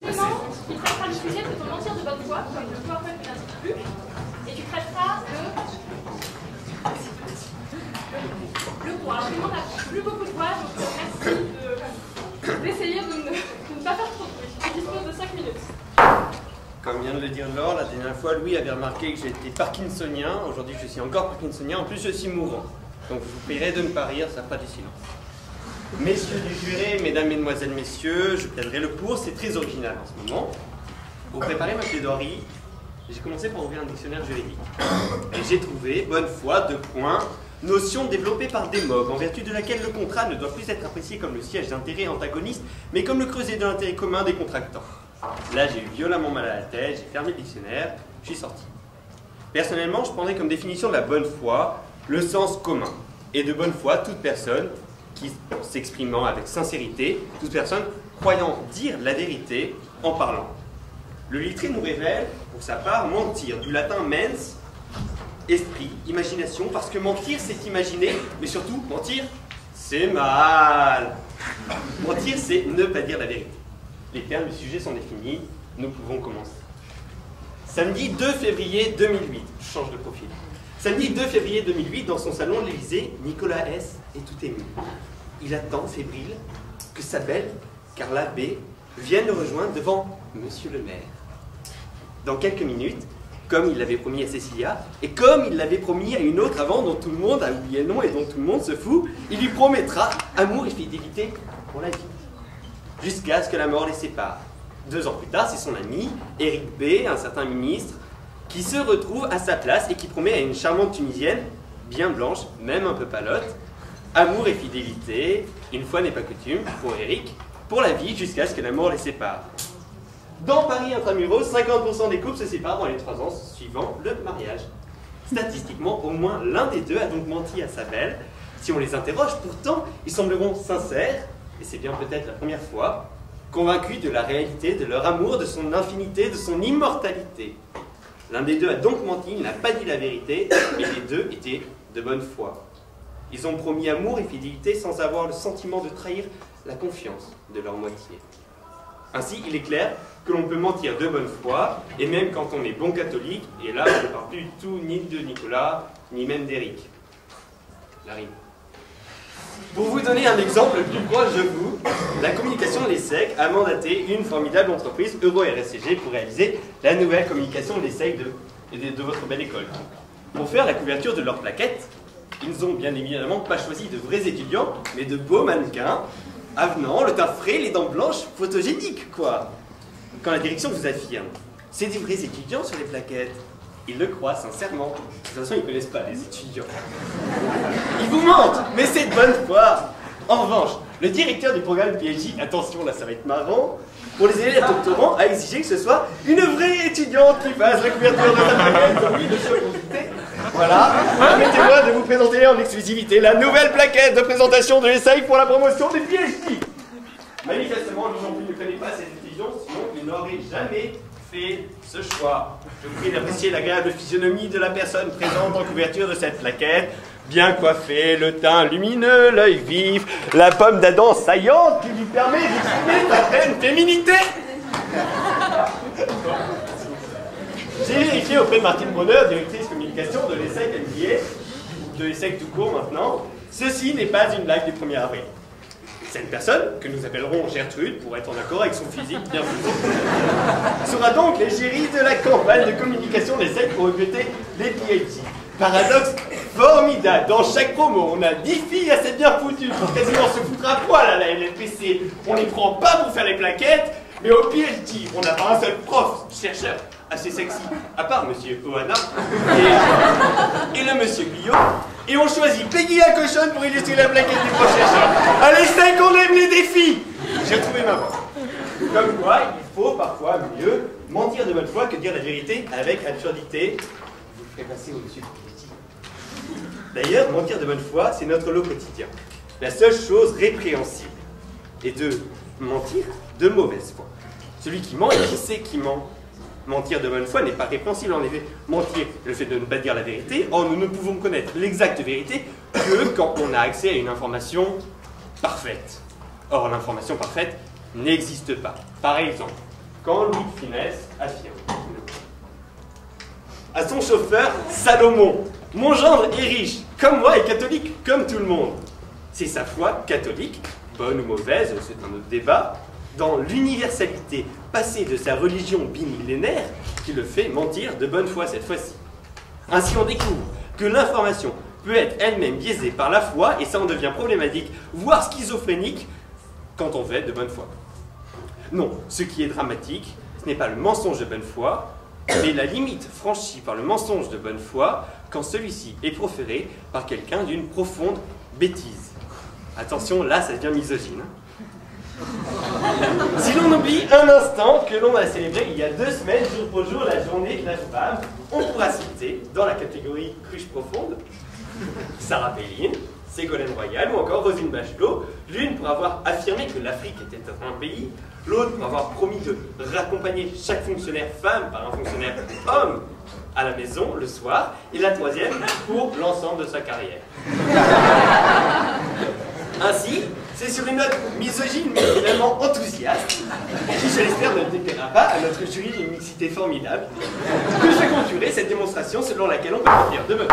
Demain, tu traiteras le sujet de ton mentir de bonne foi, comme le PowerPoint ne l'indique plus, et tu traiteras le point. Alors, tout le monde n'a plus beaucoup de voix, donc merci d'essayer de ne pas faire trop de bruit. Tu disposes de 5 minutes. Comme vient de le dire Laure, la dernière fois, Louis avait remarqué que j'étais parkinsonien. Aujourd'hui, je suis encore parkinsonien. En plus, je suis mourant. Donc, je vous prierai de ne pas rire, ça fera du silence. Messieurs du jury, mesdames, mesdemoiselles, messieurs, je plaiderai le pour. C'est très original en ce moment. Pour préparer ma plaidoirie, j'ai commencé par ouvrir un dictionnaire juridique. Et j'ai trouvé, bonne foi, 2 points, notion développée par Démob, en vertu de laquelle le contrat ne doit plus être apprécié comme le siège d'intérêts antagonistes, mais comme le creuset de l'intérêt commun des contractants. Là, j'ai eu violemment mal à la tête, j'ai fermé le dictionnaire, je suis sorti. Personnellement, je prendrais comme définition de la bonne foi le sens commun. Et de bonne foi, toute personne qui s'exprimant avec sincérité, toute personne croyant dire la vérité en parlant. Le lettré nous révèle, pour sa part, mentir, du latin mens, esprit, imagination, parce que mentir, c'est imaginer, mais surtout, mentir, c'est mal. Mentir, c'est ne pas dire la vérité. Les termes du sujet sont définis, nous pouvons commencer. Samedi 2 février 2008, je change de profil. Samedi 2 février 2008, dans son salon de l'Élysée, Nicolas S. est tout ému. Il attend, fébrile, que sa belle, Carla B., vienne le rejoindre devant Monsieur le maire. Dans quelques minutes, comme il l'avait promis à Cécilia, et comme il l'avait promis à une autre avant dont tout le monde a oublié le nom et dont tout le monde se fout, il lui promettra amour et fidélité pour la vie. Jusqu'à ce que la mort les sépare. 2 ans plus tard, c'est son ami, Éric B., un certain ministre, qui se retrouve à sa place et qui promet à une charmante Tunisienne, bien blanche, même un peu palote, amour et fidélité, une fois n'est pas coutume, pour Éric, pour la vie, jusqu'à ce que la mort les sépare. Dans Paris intramuros, 50% des couples se séparent dans les 3 ans suivant le mariage. Statistiquement, au moins l'un des deux a donc menti à sa belle. Si on les interroge, pourtant, ils sembleront sincères, et c'est bien peut-être la première fois, convaincus de la réalité de leur amour, de son infinité, de son immortalité. L'un des deux a donc menti, il n'a pas dit la vérité, et les deux étaient de bonne foi. Ils ont promis amour et fidélité sans avoir le sentiment de trahir la confiance de leur moitié. Ainsi, il est clair que l'on peut mentir de bonne foi, et même quand on est bon catholique, et là, je ne parle plus du tout ni de Nicolas, ni même d'Éric. La rime. Pour vous donner un exemple le plus proche de vous, la communication de l'ESSEC a mandaté une formidable entreprise, EuroRSCG, pour réaliser la nouvelle communication de l'ESSEC de votre belle école. Pour faire la couverture de leurs plaquettes, ils n'ont bien évidemment pas choisi de vrais étudiants, mais de beaux mannequins, avenants, le teint frais, les dents blanches, photogéniques, quoi. Quand la direction vous affirme, c'est des vrais étudiants sur les plaquettes, ils le croient sincèrement. De toute façon, ils ne connaissent pas les étudiants. Ils vous mentent, mais c'est de bonne foi. En revanche, le directeur du programme PhD, attention, là ça va être marrant, pour les élèves doctorants, a exigé que ce soit une vraie étudiante qui fasse la couverture de sa plaquette. Oui, monsieur, voilà, permettez-moi de vous présenter en exclusivité la nouvelle plaquette de présentation de l'ESSEC pour la promotion des PhD. Manifestement, lui non plus ne connaît pas cette étudiant, sinon il n'aurait jamais fait ce choix. Je vous prie d'apprécier l'agréable physionomie de la personne présente en couverture de cette plaquette. Bien coiffée, le teint lumineux, l'œil vif, la pomme d'Adam saillante qui lui permet d'exprimer sa pleine féminité. J'ai vérifié auprès de Martine Brunner, directrice communication de l'ESSEC MBA, de l'ESSEC tout court maintenant. Ceci n'est pas une blague du 1er avril. Cette personne, que nous appellerons Gertrude, pour être en accord avec son physique bien plus, sera donc l'égérie de la campagne de communication de l'ESSEC pour recruter les PhD. Paradoxe formidable, dans chaque promo, on a 10 filles assez bien foutues pour quasiment se foutre à poil à la LFPC. On les prend pas pour faire les plaquettes, mais au PhD, on n'a pas un seul prof, chercheur, assez sexy, à part monsieur Ohana et le monsieur Guyot. Et on choisit Peggy la cochonne pour illustrer la plaquette des prochains chercheurs. À l'ESSEC, on aime les défis. J'ai trouvé ma voie. Comme quoi, il faut parfois mieux mentir de bonne foi que dire la vérité avec absurdité. Vous le ferez passer au-dessus du petit. D'ailleurs, mentir de bonne foi, c'est notre lot quotidien. La seule chose répréhensible est de mentir de mauvaise foi. Celui qui ment et qui sait qui ment. Mentir de bonne foi n'est pas répréhensible, en effet. Mentir, le fait de ne pas dire la vérité, or nous ne pouvons connaître l'exacte vérité que quand on a accès à une information parfaite. Or, l'information parfaite n'existe pas. Par exemple, quand Louis de Funès affirme à son chauffeur Salomon: mon gendre est riche, comme moi, et catholique, comme tout le monde. C'est sa foi catholique, bonne ou mauvaise, c'est un autre débat, dans l'universalité passée de sa religion bimillénaire qui le fait mentir de bonne foi cette fois-ci. Ainsi on découvre que l'information peut être elle-même biaisée par la foi, et ça en devient problématique, voire schizophrénique, quand on fait de bonne foi. Non, ce qui est dramatique, ce n'est pas le mensonge de bonne foi, mais la limite franchie par le mensonge de bonne foi quand celui-ci est proféré par quelqu'un d'une profonde bêtise. Attention, là ça devient misogyne. Si l'on oublie un instant que l'on a célébré il y a 2 semaines, jour pour jour, la journée de la femme, on pourra citer, dans la catégorie cruche profonde, Sarah Palin, Ségolène Royal ou encore Roselyne Bachelot, l'une pour avoir affirmé que l'Afrique était un pays, l'autre pour avoir promis de raccompagner chaque fonctionnaire femme par un fonctionnaire homme à la maison le soir, et la troisième pour l'ensemble de sa carrière. Ainsi, c'est sur une note misogyne mais finalement enthousiaste, qui je l'espère ne déplaira pas à notre jury d'une mixité formidable, que je conclurai cette démonstration selon laquelle on peut dire de me